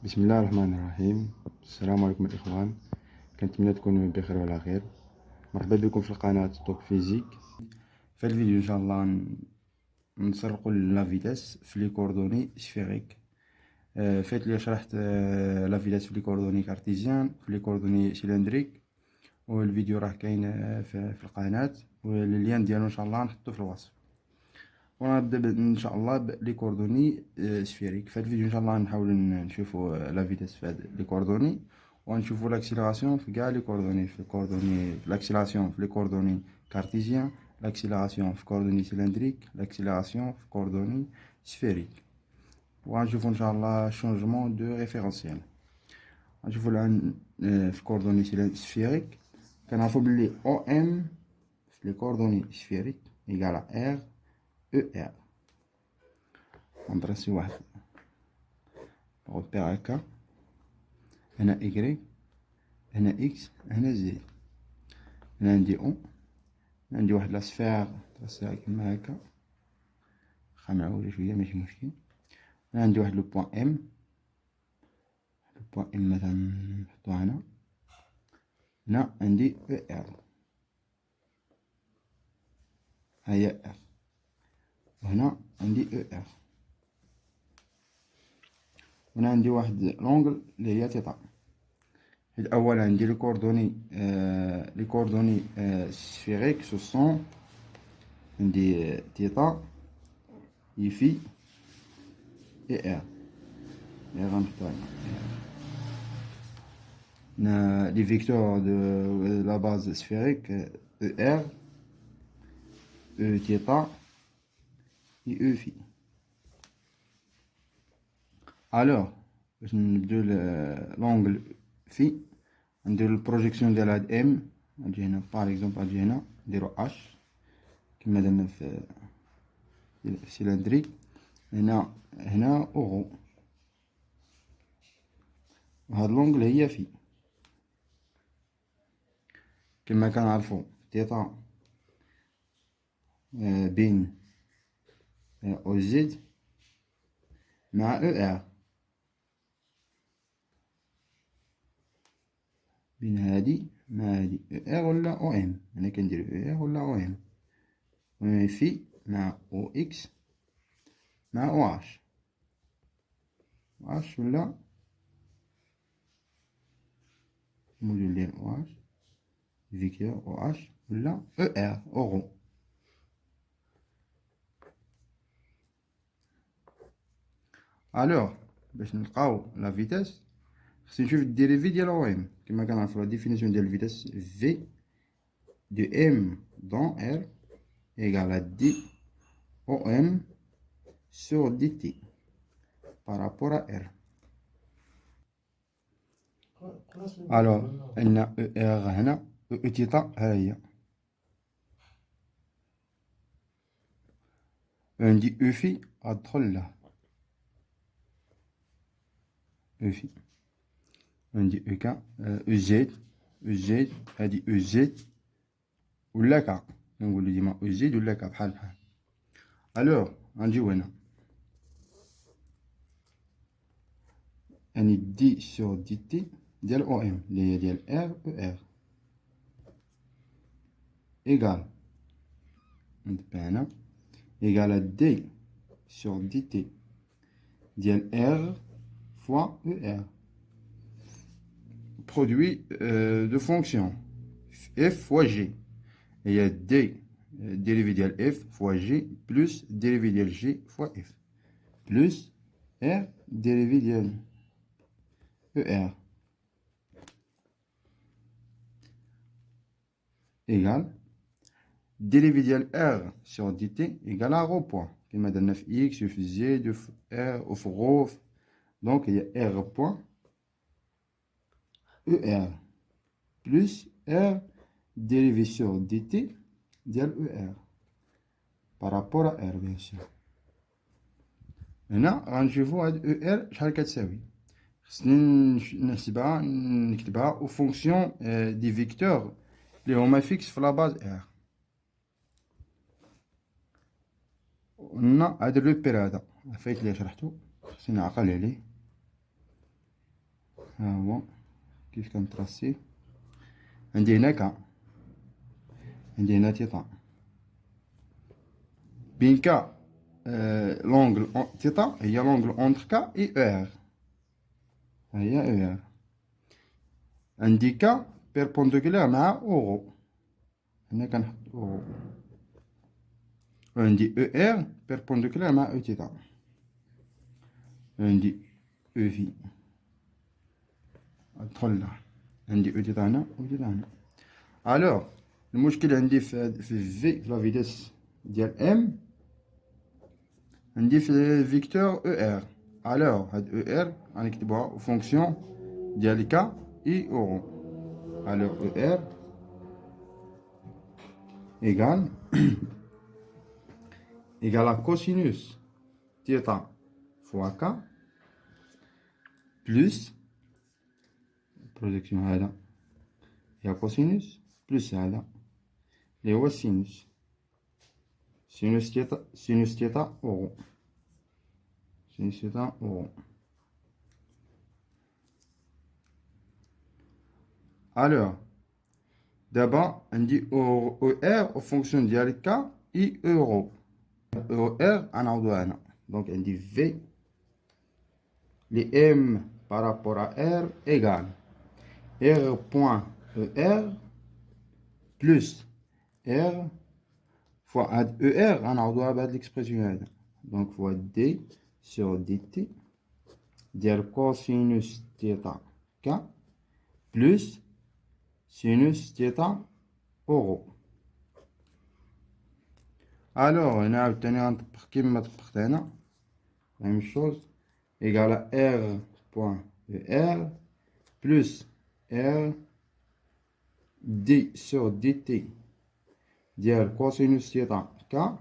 بسم الله الرحمن الرحيم. السلام عليكم الإخوان، كنتمنى تكونوا بخير وعلى خير. مرحبا بكم في القناة توب فيزيك. في الفيديو إن شاء الله نسرقوا لا فيتاس في لي كوردوني سفيريك. فات لي شرحت لا فيتاس في لي كوردوني كارتيزيان، في لي كوردوني سيلندريك، والفيديو راه كاين في القناة، واللين ديالو إن شاء الله نحطو في الوصف. ونبدا ان شاء الله بلي كوردوني سفيريك. في الفيديو ان شاء الله نحاول نشوفوا لا فيتاس في هاد لي كوردوني، ونشوفوا لاكسيلاسيون في كاع لي كوردوني. في الكوردوني لاكسيلاسيون في لي كوردوني كارتيزيان، لاكسيلاسيون في كوردوني سيلندريك، لاكسيلاسيون في كوردوني سفيريك. وغنشوفوا ان شاء الله شونجمون دو ريفيرونسيال. غنشوفوا الان في كوردوني سفيريك كنعرفوا بلي او ام في لي كوردوني سفيريك ايكال ار او ار. غندرسي واحد روبير هكا، هنا إكغيك، هنا إكس، هنا زد. هنا عندي أو، عندي واحد لاسفير درسيها كيما هكا، واخا معوجة شوية ماشي مشكل. هنا عندي واحد لو بوان إم، لو بوان إم مثلا نحطوها هنا. هنا عندي أو إر، هاهي إر، وهنا عندي أو إر. هنا عندي واحد لونغل اللي هي تيتا. الأول عندي لي كوردوني سفيريك سو سون عندي تيتا يفي اي ار. غنحطها هنا لي فيكتور دو لا باز سفيريك او ار، او تيتا اي او في. الوغ باش نبدو لونغل في، نديرو البروجيكسيون ديال هاد ام، نجي هنا باغ اكزومبل، نجي هنا نديرو اش كما درنا في السيلندريك. هنا اورو، وهاد لونغل هي في. كما كنعرفو تيتا بين او زد مع او ار، بين هادي مع هادي او ار ولا او ام. انا كندير او ار ولا او ام. في مع او اكس مع او اش، اش ولا موديل ديال او اش، فيكتور او اش ولا او ار اورو. الوغ باش نلقاو لا فيتاس خصني نشوف الديريفي ديال او ام. كما كنعرفو لا ديفينيسيون ديال الفيتاس في دو ام دون ار ايكال دي او ام sur dt par rapport à R. Alors, عندنا ER هنا و E تيتا ها هي. عندي E في غتدخل له، E في. عندي E كا E زد، E زد هادي E زد ولا كا، كنقولو ديما E زد ولا كا بحال بحال. الوغ غنجيو هنا، يعني دي سور دي تي ديال او ام اللي هي ديال ار او ار ايكال، نتبع هنا، ايكال دي سور دي تي ديال ار فوا او ار. produit de fonction f fois g هي d dérivé ديال f fois g plus dérivé ديال g fois f plus r dérivé ديال er égale dérivé ديال r sur dt égale à rho point كما درنا في x وفي z وفي r وفي rho. donc هي r point er plus r dérivé sur dt ديال er par rapport à r bien sûr. هنا غنشوفو هاد او ار شحال كتساوي. خصني نحسبها نكتبها او فونكسيون دي فيكتور لي هما فيكس في لاباز ار. قلنا هاد الروبير هذا فايت لي شرحتو، خصني نعقل عليه. ها هو كيف كنتراسي. عندي هنا ك، عندي هنا تيتا. بين ك لونغل تيتا هي لونغل اونتر ك اي او ار. ها هي او ار. عندي ك بيربونديكولار مع اورو، هنا كنحط اورو. عندي او ار بيربونديكولار مع او تيتا. عندي او في ادخل له، عندي او تيتا هنا و تيتا هنا. الوغ المشكل عندي في لا فيتيس ديال ام، عندي في فيكتور او ار. الوغ هاد او ار غنكتبوها فونكسيون ديال ك اي اورو. الوغ او ار ايغال ايغال ا كوسينوس تيتا فوا ك بلس برودكسيون هذا هي كوسينوس بلس هذا اللي هو السينوس. سينوس تيتا اورو. سينوس تيتا اورو. الوغ دابا عندي او ار او فونكسيون ديال ك اي اورو. او ار غنعوضوها هنا، دونك عندي في لي ام بارابور ا ار ايغال ار بوان او ار بلس ار فوا هاد او ار غنعوضوها بهاد ليكسبرسيون هذا، دونك فوا دي سور دي تي ديال كوسينوس تيتا ك بلس سينوس تيتا اورو. الوغ هنا عاوتاني غنطبق كيما طبقت هنا، ميم شوز ايغال ار بوان او ار بلس ار دي سور دي تي ديال كوسينوس تيتا ك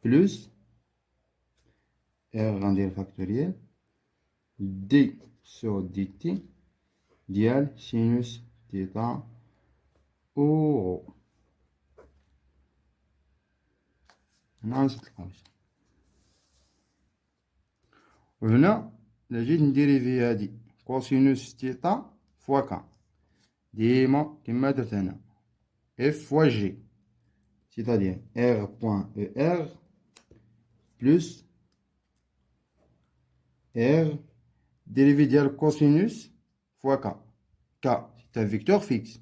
بلس ار غندير فاكتوريال دي سور دي تي ديال سينوس تيتا اورو. هنا غنزيد القوس، وهنا إلا جيت نديريفي هادي كوسينوس تيتا فوا ك ديما كيما درت هنا اف فوا جي، سيتادير ار بوان او ار بلس ار ديريفي ديال كوسينوس فوا ك. ك سي ان فيكتور فيكس،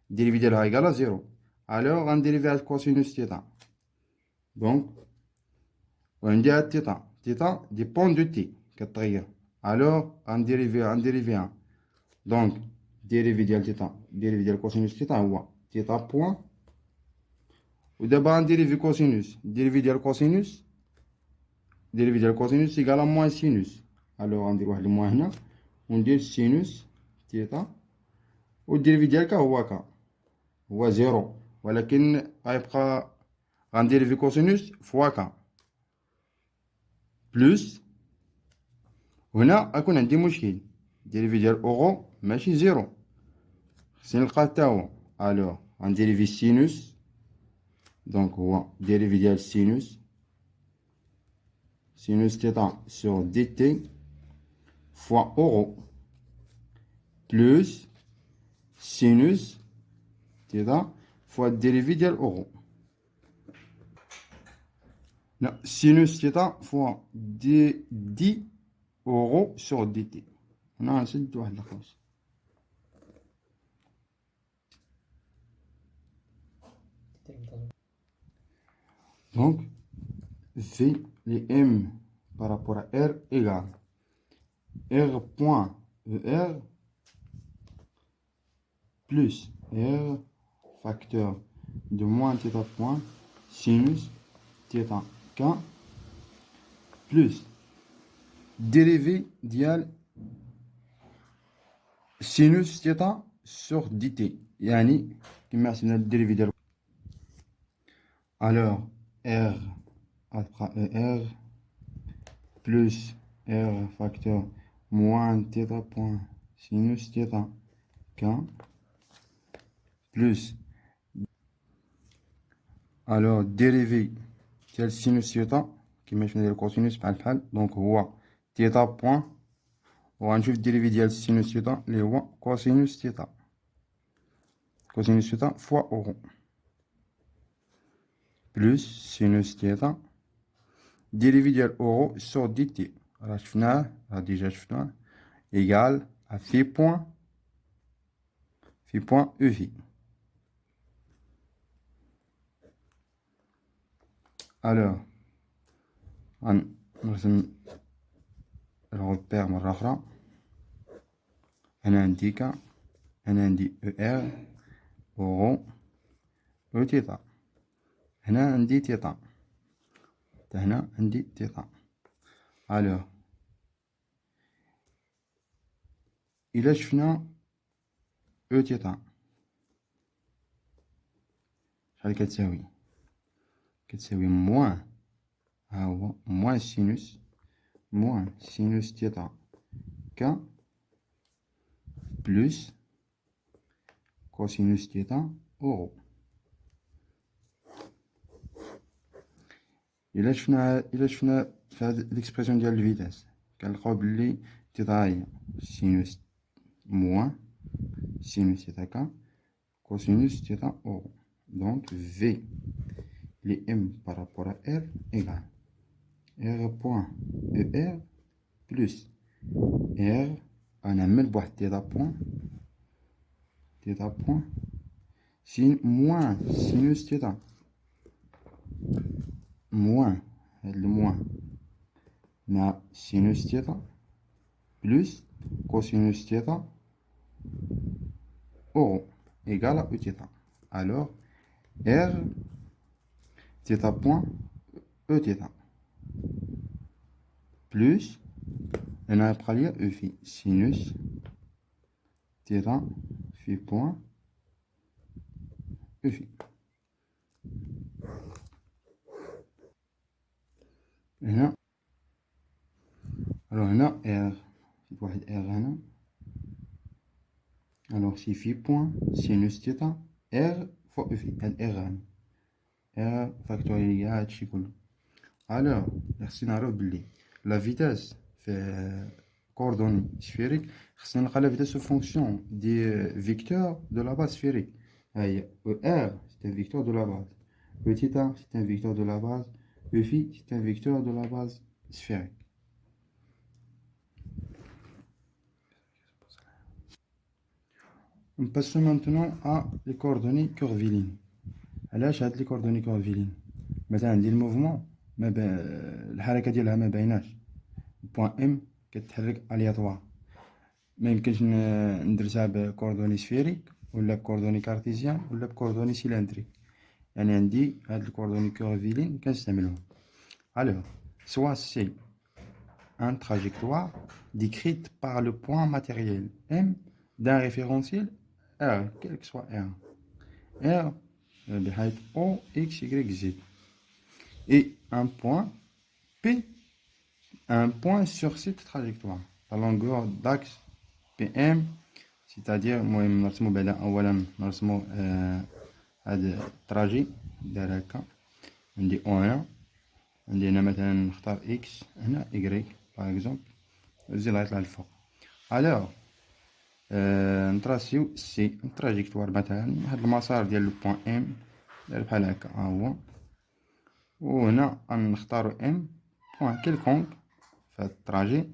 ديريفي ديالها ايكال زيرو. الوغ غنديريفي هاد كوسينوس تيتا، دونك وعندي هاد تيتا، تيتا ديبون دو تي كتغير. الوغ غنديريفيها، دونك ديريفي ديال تيتا ديريفي ديال كوسينوس تيتا هو تيتا بوان، ودابا غنديريفي كوسينوس ديريفي ديال كوسينوس ديريفي ديال كوسينوس ايكال موان سينوس. الوغ غندير واحد الموان هنا وندير سينوس تيتا، والديريفي ديال ك هو ك هو زيرو، ولكن غيبقى غنديريفي كوسينوس فوا ك بلس. هنا غيكون عندي مشكل، ديريفي ديال اورو ماشي زيرو، خصني نلقاه حتى هو. الوغ غنديريفي سينوس، دونك هو ديريفي ديال سينوس سينوس تيتا سور دي تي فوا اورو بلس سينوس تيتا فوا ديريفي ديال اورو. لا، سينوس تيتا فوا دي اورو سور دي تي. هنا غنسد واحد القوس. Donc, V les M par rapport à R égale R point ER plus R facteur de moins θ point sinus θ K plus dérivé dial sinus θ sur dt. يعني كما حسبنا الديريفي ديال alors R après ER plus R facteur moins θ point sinus θ K plus alors dérivé ديال sinus θ كما شفنا ديال الكوسينوس بحال دونك هو θ point وغنشوف الديريفي ديال سينوس تيتا اللي هو كوسينوس تيتا. كوسينوس تيتا فوا أورو بلوس سينوس تيتا ديريفي ديال أورو سور دي تي، راه شفناه، راه ديجا شفناه، إيكال في بوان أو في. ألوغ غنرسم الغوبير مرة أخرى. هنا عندي كا، هنا عندي او ار أورو او تيتا، هنا عندي تيتا، حتى هنا عندي تيتا. ألوغ إلا شفنا او تيتا شحال كتساوي؟ كتساوي موان، ها هو موان سينوس تيتا ك بلوس كوسينوس تيتا أورو. إلا شفنا في هاد ليكسبرسيون ديال الفيتاس كنلقاو بلي تيتا هي سينوس موان سينوس تيتا ك كوسينوس تيتا أورو. دونك في لي ام بارابور ا ار إيكال ار بوان او ار بلوس ار غنعمل بواحد تيتا بوان سين موان سينوس تيتا، موان هاد الموان مع سينوس تيتا بلوس كوسينوس تيتا أورو إيكال أو تيتا. ألوغ ار تيتا بوان أو تيتا بلوس هنا يبقى ليا أو في سينوس تيتا في بوان أو في. هنا ألوغ هنا ار زيد واحد ار هنا. ألوغ سي في بوان سينوس تيتا ار فوا أو في، هاد ار هنا ار فاكتوريال هادشي كله. ألوغ خصني نعرف بلي لا فيتاس في كوردوني سفيريك خصني نلقى لا فيتاس فونكسيون دي فيكتور دو لا باز سفيريك. ها هي او ار سي ان فيكتور دو لا باز، او تيتا سي ان فيكتور دو لا باز، او في سي ان فيكتور دو لا باز سفيريك. On passe maintenant à les coordonnées curviligne. علاش هاد لي كوردوني كورفيلين؟ مثلا عندي الموفمون ما الحركه ديالها ما بايناش، بوان ام كتحرك الياتوار، ما يمكنش ندرسها بكوردوني سفيريك ولا بكوردوني كارتيزيان ولا بكوردوني سيلندريك. يعني عندي هاد الكوردوني كورفيلين كنستعملهم. الوغ سوا سي ان trajectoire décrite par le point matériel M d'un référentiel R, quel que soit R بحيث O, X, Y, Z, et un point P, un point sur cette trajectoire, la longueur d'axe PM, c'est-à-dire المهم نرسمو بعدا أولا نرسمو هاد التراجي داير هكا. عندي أو هنا، عندي هنا مثلا نختار إكس، هنا إكغيك باغ إكزومبل، الزي غيطلع للفوق. ألوغ نتراسيو سي تراجيكتوار مثلا هاد المسار ديال لو بوان ام داير بحال هكا ها هو، وهنا غنختارو ام بوان كيلكونك في هاد التراجي،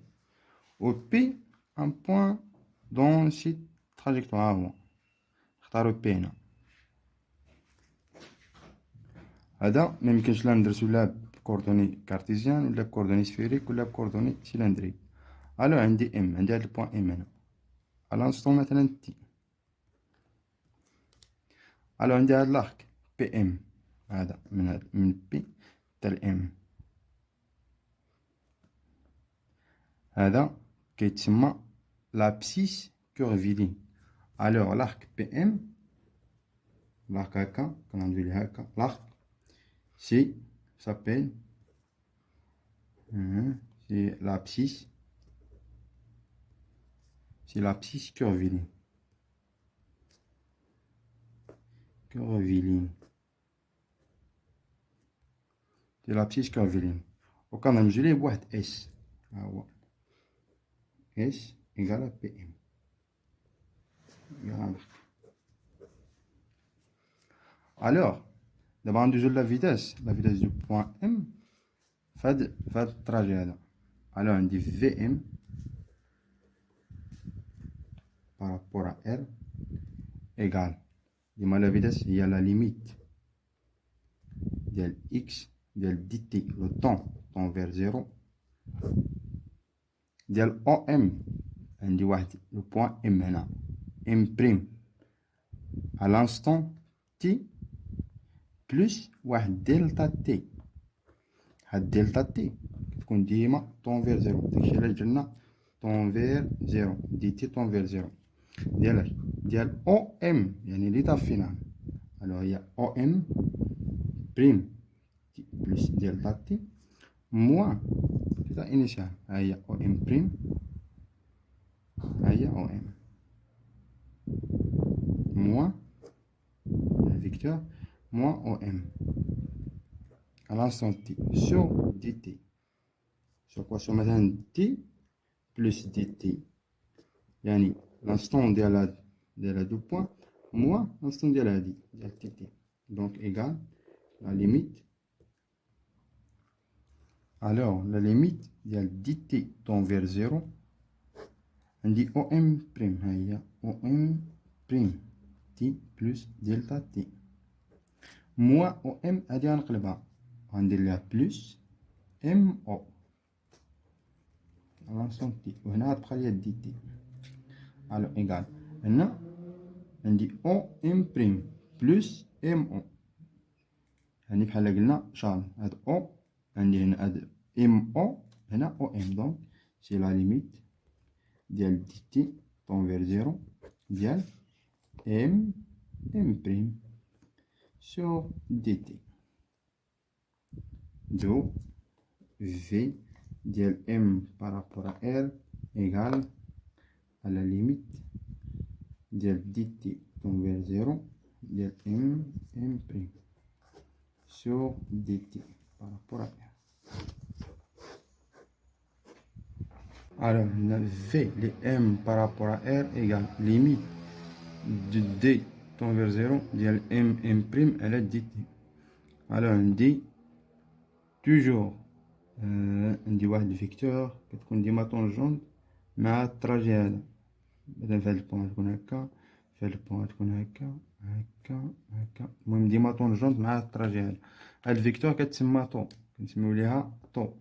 و بي ان بوان دون سي تراجيكتوار ها هو، نختارو بي هنا. هذا ميمكنش لا ندرسو لا بكوردوني كارتيزيان ولا بكوردوني سفيريك ولا بكوردوني سيلندريك. الو عندي ام، عندي هاد البوان ام هنا على نسطو مثلا تي. الو عندي هاد لاخك بي ام، هذا من بي حتى الام، هذا كيتسمى لابسيس كورفيلين. الوغ لاخك بي ام، لاخك هكا كنعملو ليه هكا، لاخك سي سابيل سي لابسيس، سي لابسيس كورفيلين، كورفيلين سي لابسيس كورفيلين، وكنرمزو ليه بواحد اس، ها هو S égale à PM. Alors, d'abord on mesure la vitesse du point M fait le trajet. Alors on dit VM par rapport à R égale, la vitesse, il y a la limite de x de dt, le temps tend vers 0, de OM, on dit le point M هنا M' à l'instant t plus واحد delta t. هاد delta t تكون ديما tend vers 0، داكشي علاش درنا tend vers 0 dt tend vers 0 ديال او ام، يعني ليطا فينال. الوغ هي او ام بريم تي بلس دلتا تي موان ليطا انيسيال. ها هي او ام بريم، ها هي او ام موان الفيكتور موان او ام à l'instant t sur dt. sur quoi؟ sur مثلا t plus dt، يعني l'instant ديال دو بوان moins l'instant ديال هادي ديال tt. donc égal la limite. Alors la limite ديال dt tend vers 0 عندي om prime، ها هي om prime t plus delta t moins om هادي غنقلبها غندير ليها plus mo à l'instant t، وهنا غتبقى ليا dt. alors égal هنا عندي om prime plus mo، يعني بحال قلنا شارل هاد او عندي هنا هاد mo هنا om. donc c'est la limite ديال dt tend vers 0 ديال m prime sur dt. d'où v ديال m par rapport à r égale à la limite ديال dt tend vers 0 ديال m prime sur dt par rapport à r. alors v de m par rapport à r égale limite de d tend vers 0 ديال m prime على dt. alors عندي toujours عندي واحد الفيكتور كتكون ديما طونجونت مع التراجي هذا. مثلا في هاد البوان تكون هكا، في هاد البوان تكون هكا هكا هكا، المهم ديما طونجونت مع التراجي هذا. هاد الفيكتور كتسمى طو، كنسميو ليها طو.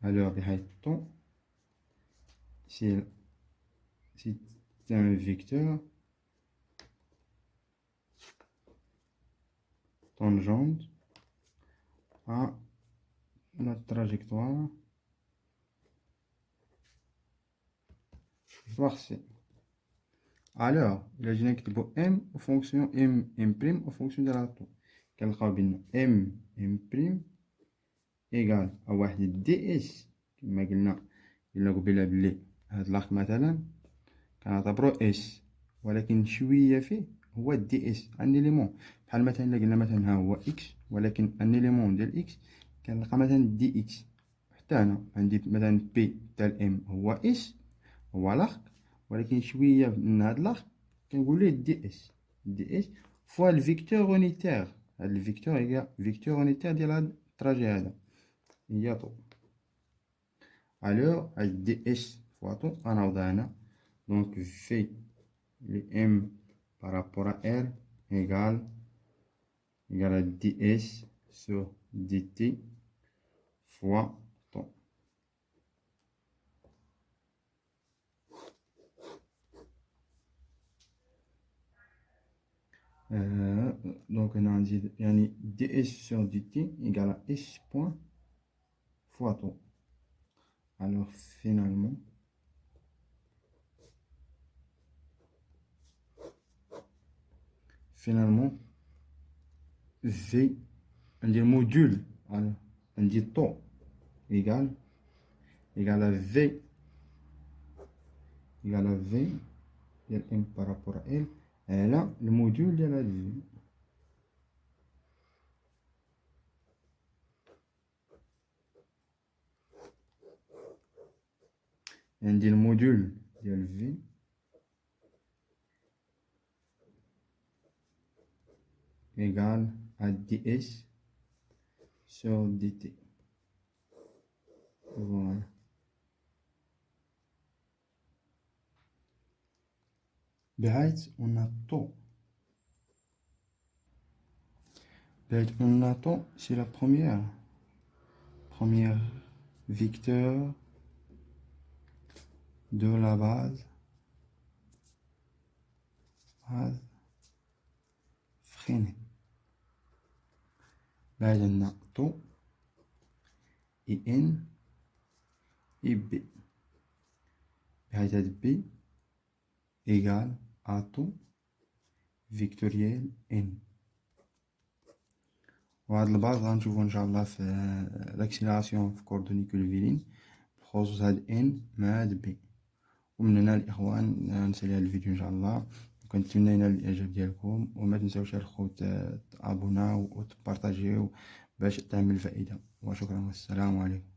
الوغ بحيث طو سي ان فيكتور طونجونت à la trajectoire forcée. alors إلا جينا نكتبو m au fonction m prime au fonction ديال هاد طو، كنلقاو بأن m prime égal à واحد دي اس. كما قلنا قبيله بلي هاد لاخ مثلا كنعتبرو اس، ولكن شويه فيه هو دي اس ان اليمون. بحال مثلا الا قلنا مثلا ها هو اكس، ولكن ان اليمون ديال اكس كنلقى مثلا دي اكس. حتى هنا عندي مثلا بي تاع الام هو اس هو لاخ، ولكن شويه من هاد لاخ كنقول ليه دي اس فوا الفيكتور اونيتير. هاد الفيكتور هي فيكتور اونيتير ديال هاد التراجي هذا هي طو. alors هاد دي اس فوا طو غنعوضها هنا. donc v le m par rapport à r égale à ds sur dt fois temps. donc on a dit ds sur dt égale à s point fois temps. alors finalement v on dit module, alors on dit temps égale à v ديال m par rapport à l على الموديول ديال هاد v. عندي الموديول ديال في إيكال دي إس سور دي تي. فوالا. بحيث on a tout. On a tout, c'est la première vecteur de la base freinée. بعد عندنا تو اي ان اي بي، بحيث هاد بي ايكال اتو فيكتوريال ان. وهاد الباز غنشوفو ان شاء الله في لاكسيلاسيون في كوردوني كولفيلين بخصوص هاد ان مع هاد بي. ومن هنا الاخوان نسالي هاد الفيديو ان شاء الله، وكنتمنى ينال الاعجاب ديالكم، وما تنساوش الخوت تابوناو وتبارطاجيو باش تعمل الفائده. وشكرا والسلام عليكم.